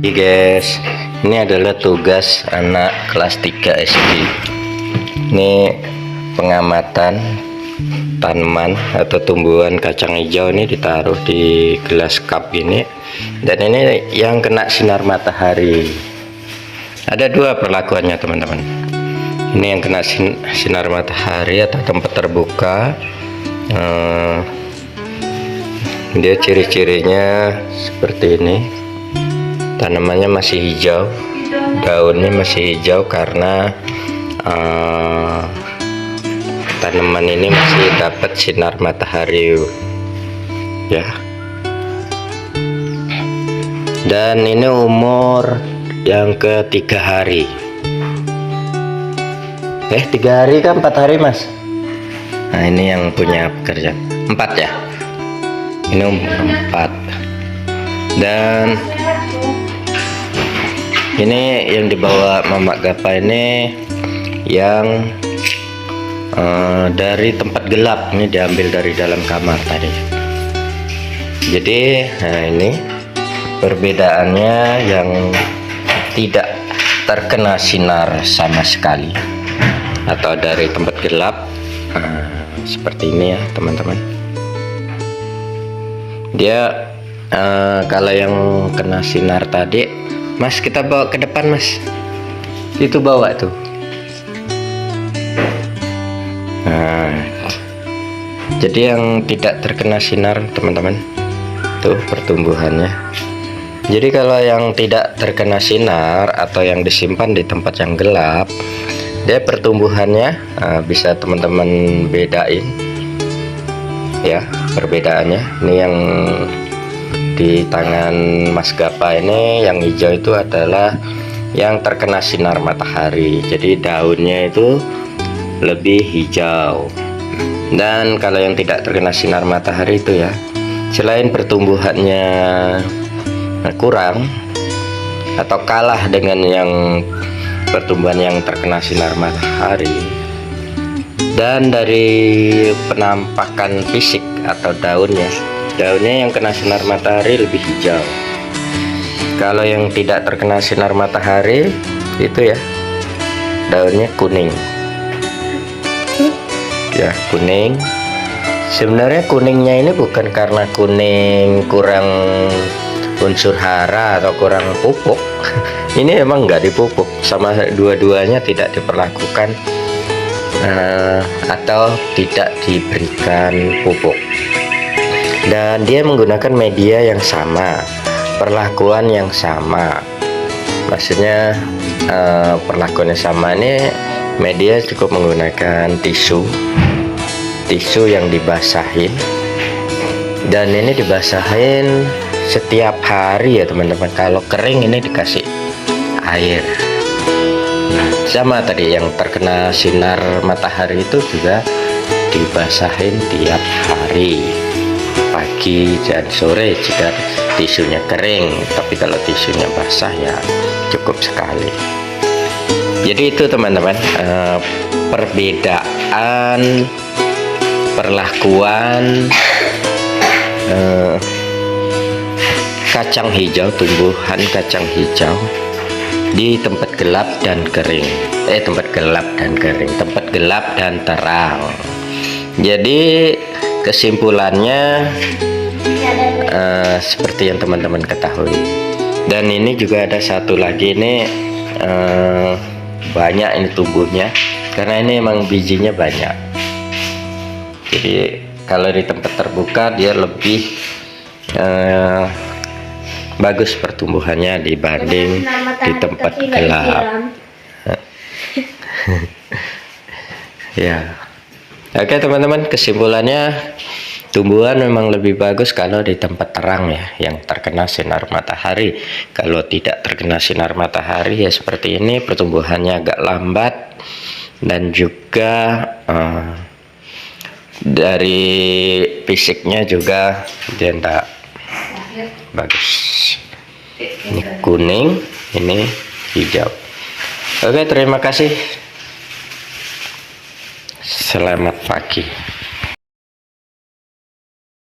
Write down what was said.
Guys, ini adalah tugas anak kelas 3 SD. Ini pengamatan tanaman atau tumbuhan kacang hijau ini ditaruh di gelas cup ini, dan ini yang kena sinar matahari. Ada dua perlakuannya teman-teman. Ini yang kena sinar matahari atau tempat terbuka. Dia ciri-cirinya seperti ini. Tanamannya masih hijau, daunnya masih hijau karena tanaman ini masih dapat sinar matahari ya. Dan ini umur yang ke 3 hari. 3 hari kan 4 hari mas. Nah ini yang punya pekerjaan 4 ya. Ini umur 4. Dan ini yang dibawa Mama Gapa ini yang dari tempat gelap. Ini diambil dari dalam kamar tadi. Jadi nah ini perbedaannya yang tidak terkena sinar sama sekali atau dari tempat gelap. Seperti ini ya teman-teman. Dia kalau yang kena sinar tadi, mas kita bawa ke depan mas, itu bawa tuh. Nah, jadi yang tidak terkena sinar teman-teman tuh pertumbuhannya. Jadi kalau yang tidak terkena sinar atau yang disimpan di tempat yang gelap, dia pertumbuhannya bisa teman-teman bedain ya perbedaannya. Ini yang di tangan Mas Gapa ini yang hijau itu adalah yang terkena sinar matahari, jadi daunnya itu lebih hijau. Dan kalau yang tidak terkena sinar matahari itu ya, selain pertumbuhannya kurang atau kalah dengan yang pertumbuhan yang terkena sinar matahari, dan dari penampakan fisik atau daunnya yang kena sinar matahari lebih hijau. Kalau yang tidak terkena sinar matahari itu ya daunnya kuning ya, kuning. Sebenarnya kuningnya ini bukan karena kuning kurang unsur hara atau kurang pupuk. Ini emang nggak dipupuk, sama dua-duanya tidak diperlakukan atau tidak diberikan pupuk. Dan dia menggunakan media yang sama, perlakuan yang sama. Maksudnya perlakuannya sama. Ini media cukup menggunakan tisu yang dibasahin, dan ini dibasahin setiap hari ya teman-teman. Kalau kering ini dikasih air. Sama tadi yang terkena sinar matahari itu juga dibasahin tiap hari, pagi dan sore jika tisunya kering. Tapi kalau tisunya basah ya cukup sekali. Jadi itu teman-teman, perbedaan perlakuan kacang hijau, tumbuhan kacang hijau di tempat gelap dan kering. Tempat gelap dan terang. Jadi kesimpulannya seperti yang teman-teman ketahui. Dan ini juga ada satu lagi, ini banyak ini tumbuhnya karena ini emang bijinya banyak. Jadi kalau di tempat terbuka dia lebih bagus pertumbuhannya dibanding di tempat gelap. Ya. Oke teman-teman, kesimpulannya tumbuhan memang lebih bagus kalau di tempat terang ya, yang terkena sinar matahari. Kalau tidak terkena sinar matahari ya seperti ini, pertumbuhannya agak lambat, dan juga dari fisiknya juga dia tidak bagus. Ini kuning, ini hijau. Oke, terima kasih. Selamat pagi.